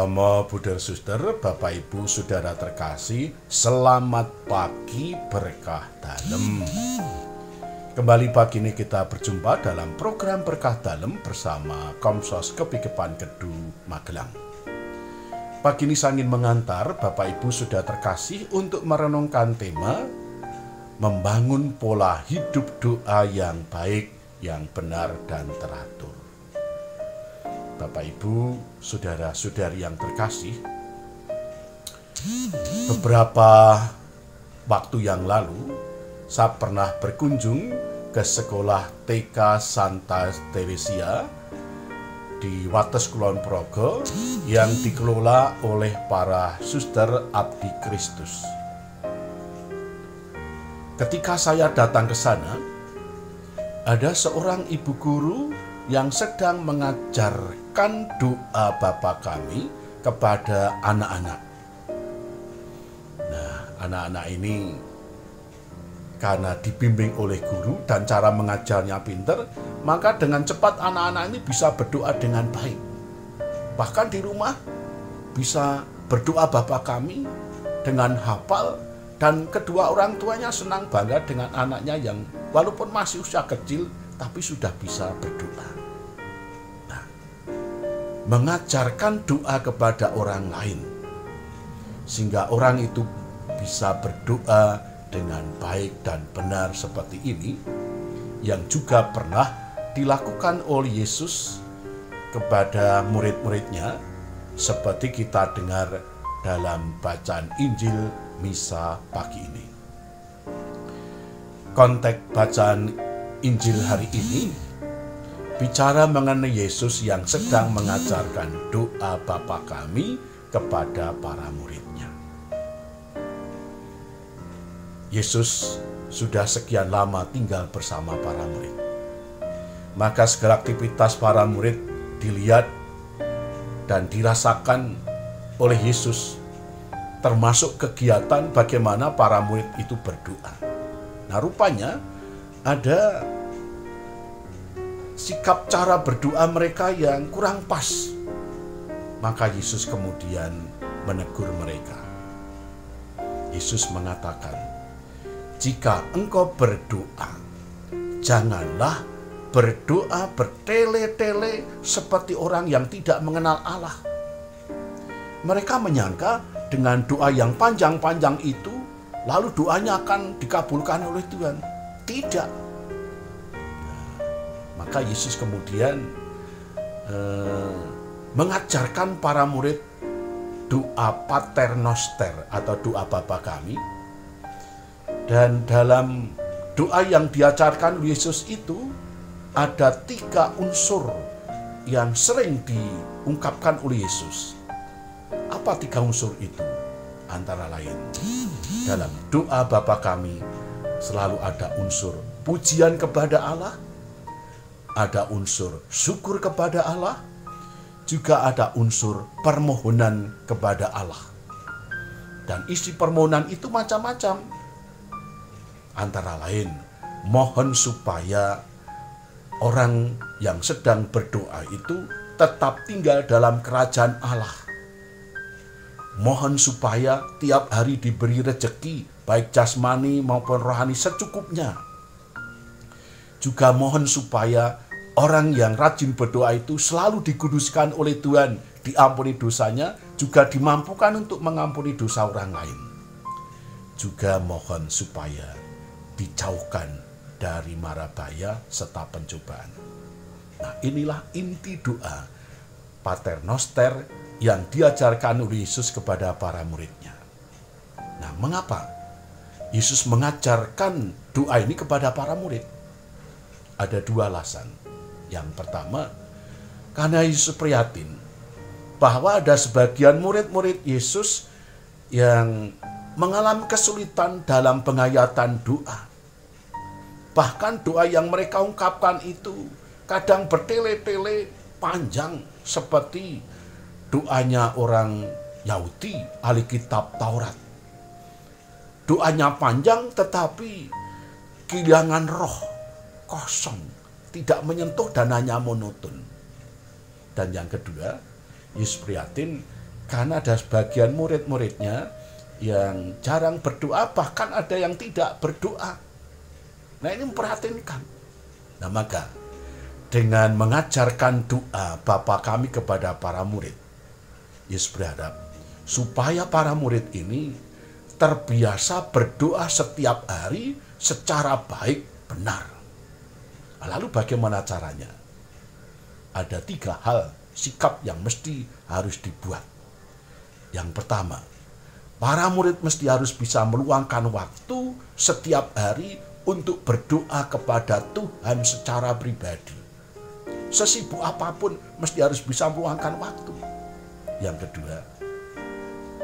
Romo, Buder, Suster, Bapak, Ibu, Saudara terkasih, selamat pagi berkah dalem. Kembali pagi ini kita berjumpa dalam program Berkah Dalem bersama Komsos Kepikepan Kedu Magelang. Pagi ini saya ingin mengantar Bapak, Ibu, Saudara terkasih untuk merenungkan tema membangun pola hidup doa yang baik, yang benar dan teratur. Bapak, Ibu, Saudara-saudari yang terkasih, beberapa waktu yang lalu saya pernah berkunjung ke sekolah TK Santa Teresia di Wates Kulon Progo yang dikelola oleh para suster abdi Kristus. Ketika saya datang ke sana, ada seorang ibu guru yang sedang mengajarkan doa Bapa Kami kepada anak-anak. Nah, anak-anak ini karena dibimbing oleh guru dan cara mengajarnya pinter, maka dengan cepat anak-anak ini bisa berdoa dengan baik. Bahkan di rumah bisa berdoa Bapa Kami dengan hafal, dan kedua orang tuanya senang bangga dengan anaknya yang walaupun masih usia kecil tapi sudah bisa berdoa. Nah, mengajarkan doa kepada orang lain sehingga orang itu bisa berdoa dengan baik dan benar seperti ini, yang juga pernah dilakukan oleh Yesus kepada murid-muridnya, seperti kita dengar dalam bacaan Injil Misa pagi ini. Konteks bacaan Injil hari ini bicara mengenai Yesus yang sedang mengajarkan doa Bapa Kami kepada para muridnya. Yesus sudah sekian lama tinggal bersama para murid. Maka segala aktivitas para murid dilihat dan dirasakan oleh Yesus, termasuk kegiatan bagaimana para murid itu berdoa. Nah, rupanya ada sikap cara berdoa mereka yang kurang pas. Maka Yesus kemudian menegur mereka. Yesus mengatakan, jika engkau berdoa, janganlah berdoa bertele-tele seperti orang yang tidak mengenal Allah. Mereka menyangka dengan doa yang panjang-panjang itu, lalu doanya akan dikabulkan oleh Tuhan. Tidak. Maka Yesus kemudian mengajarkan para murid doa Pater Noster atau doa Bapa Kami. Dan dalam doa yang diajarkan Yesus itu ada 3 unsur yang sering diungkapkan oleh Yesus. Apa 3 unsur itu? Antara lain, dalam doa Bapa Kami selalu ada unsur pujian kepada Allah, ada unsur syukur kepada Allah, juga ada unsur permohonan kepada Allah. Dan isi permohonan itu macam-macam. Antara lain, mohon supaya orang yang sedang berdoa itu tetap tinggal dalam kerajaan Allah. Mohon supaya tiap hari diberi rezeki, baik jasmani maupun rohani secukupnya. Juga mohon supaya orang yang rajin berdoa itu selalu dikuduskan oleh Tuhan, diampuni dosanya, juga dimampukan untuk mengampuni dosa orang lain. Juga mohon supaya dijauhkan dari mara bahaya serta pencobaan. Nah, inilah inti doa Pater Noster yang diajarkan oleh Yesus kepada para muridnya. Nah, mengapa Yesus mengajarkan doa ini kepada para murid? Ada 2 alasan. Yang pertama, karena Yesus prihatin bahwa ada sebagian murid-murid Yesus yang mengalami kesulitan dalam penghayatan doa. Bahkan doa yang mereka ungkapkan itu kadang bertele-tele panjang seperti doanya orang Yahudi ahli kitab Taurat. Doanya panjang tetapi kehilangan roh, kosong, tidak menyentuh dan hanya monoton. Dan yang kedua, Yesus prihatin Karena ada sebagian murid-muridnya yang jarang berdoa, bahkan ada yang tidak berdoa. Nah, ini memperhatikan. Nah, maka dengan mengajarkan doa Bapa kami kepada para murid, Yesus berharap supaya para murid ini terbiasa berdoa setiap hari secara baik, benar. Lalu bagaimana caranya? Ada 3 hal sikap yang mesti harus dibuat. Yang pertama, para murid mesti harus bisa meluangkan waktu setiap hari untuk berdoa kepada Tuhan secara pribadi. Sesibuk apapun mesti harus bisa meluangkan waktu. Yang kedua,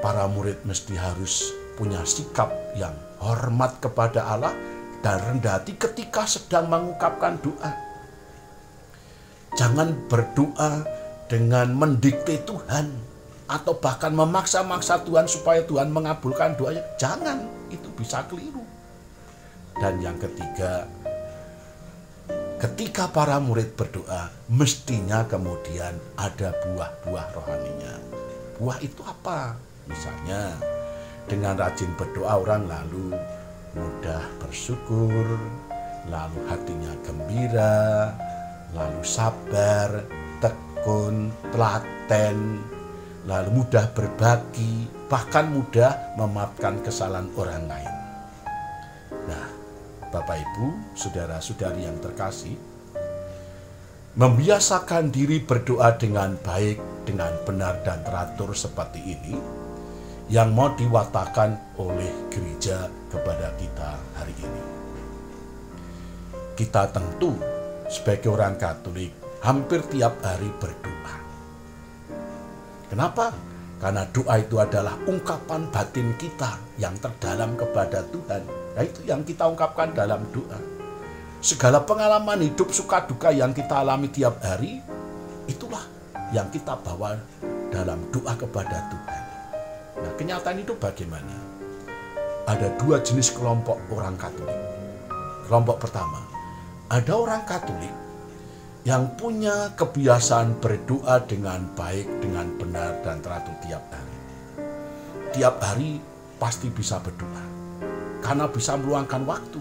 para murid mesti harus punya sikap yang hormat kepada Allah dan rendah hati ketika sedang mengungkapkan doa. Jangan berdoa dengan mendikte Tuhan atau bahkan memaksa-maksa Tuhan supaya Tuhan mengabulkan doanya. Jangan, itu bisa keliru. Dan yang ketiga, ketika para murid berdoa, mestinya kemudian ada buah-buah rohaninya. Buah itu apa? Misalnya, dengan rajin berdoa orang lalu mudah bersyukur, lalu hatinya gembira, lalu sabar, tekun, telaten, lalu mudah berbagi, bahkan mudah memaafkan kesalahan orang lain. Nah, Bapak Ibu, saudara-saudari yang terkasih, membiasakan diri berdoa dengan baik, dengan benar dan teratur seperti ini yang mau diwatakan oleh gereja kepada kita hari ini. Kita tentu sebagai orang Katolik hampir tiap hari berdoa. Kenapa? Karena doa itu adalah ungkapan batin kita yang terdalam kepada Tuhan. Nah, itu yang kita ungkapkan dalam doa. Segala pengalaman hidup suka duka yang kita alami tiap hari, itulah yang kita bawa dalam doa kepada Tuhan. Nah, kenyataan itu bagaimana? Ada 2 jenis kelompok orang Katolik. Kelompok pertama, ada orang Katolik yang punya kebiasaan berdoa dengan baik, dengan benar dan teratur tiap hari. Tiap hari pasti bisa berdoa, karena bisa meluangkan waktu,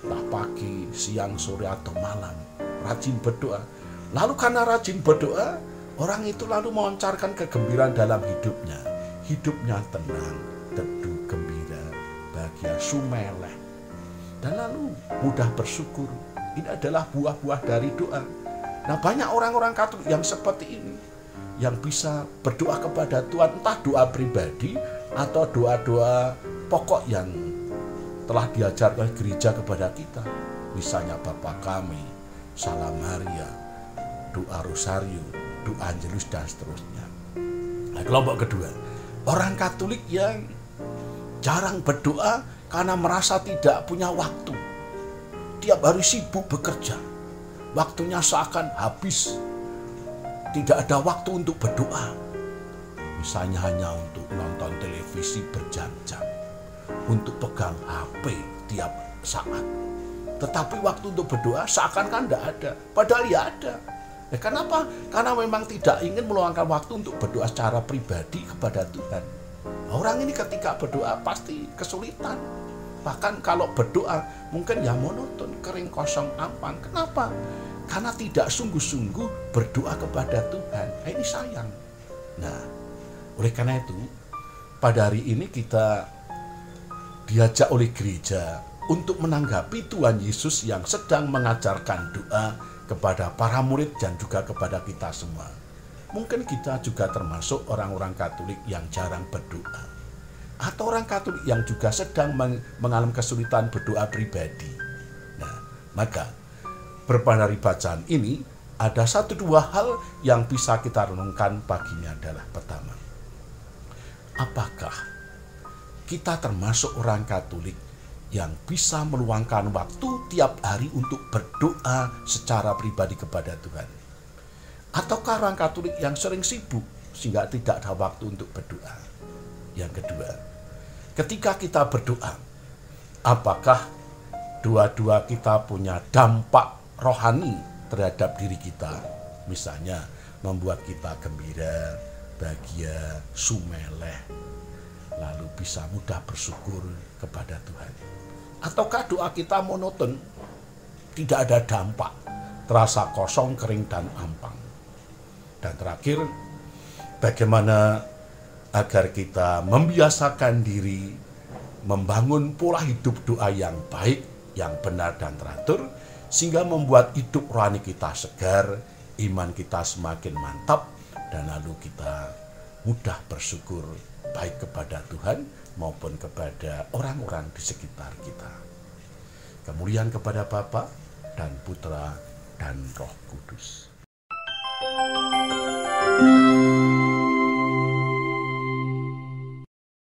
entah pagi, siang, sore atau malam, rajin berdoa. Lalu karena rajin berdoa, orang itu lalu memancarkan kegembiraan dalam hidupnya. Hidupnya tenang, teduh, gembira, bahagia, sumeleh. Dan lalu mudah bersyukur. Ini adalah buah-buah dari doa. Nah, banyak orang-orang Katolik yang seperti ini, yang bisa berdoa kepada Tuhan, entah doa pribadi atau doa-doa pokok yang telah diajarkan gereja kepada kita. Misalnya Bapa Kami, Salam Maria, doa Rosario, doa Angelus dan seterusnya. Nah, kelompok kedua, orang Katolik yang jarang berdoa karena merasa tidak punya waktu. Tiap hari sibuk bekerja, waktunya seakan habis, tidak ada waktu untuk berdoa. Misalnya hanya untuk nonton televisi berjam-jam, untuk pegang HP tiap saat. Tetapi waktu untuk berdoa seakan kan tidak ada, padahal ya ada. Kenapa? Karena memang tidak ingin meluangkan waktu untuk berdoa secara pribadi kepada Tuhan. Orang ini ketika berdoa pasti kesulitan. Bahkan kalau berdoa mungkin ya monoton, kering, kosong, ampang. Kenapa? Karena tidak sungguh-sungguh berdoa kepada Tuhan. Ini sayang. Nah, oleh karena itu, pada hari ini kita diajak oleh gereja untuk menanggapi Tuhan Yesus yang sedang mengajarkan doa kepada para murid dan juga kepada kita semua. Mungkin kita juga termasuk orang-orang Katolik yang jarang berdoa. Atau orang Katolik yang juga sedang mengalami kesulitan berdoa pribadi. Nah, maka dari bacaan ini ada 1-2 hal yang bisa kita renungkan paginya adalah pertama. Apakah kita termasuk orang Katolik yang bisa meluangkan waktu tiap hari untuk berdoa secara pribadi kepada Tuhan? Ataukah orang Katolik yang sering sibuk sehingga tidak ada waktu untuk berdoa? Yang kedua, ketika kita berdoa, apakah doa-doa kita punya dampak rohani terhadap diri kita? Misalnya membuat kita gembira, bahagia, sumeleh, lalu bisa mudah bersyukur kepada Tuhan. Ataukah doa kita monoton, tidak ada dampak, terasa kosong, kering, dan ampang? Dan terakhir, bagaimana agar kita membiasakan diri membangun pola hidup doa yang baik, yang benar dan teratur, sehingga membuat hidup rohani kita segar, iman kita semakin mantap, dan lalu kita mudah bersyukur baik kepada Tuhan maupun kepada orang-orang di sekitar kita. Kemuliaan kepada Bapa dan Putra dan Roh Kudus.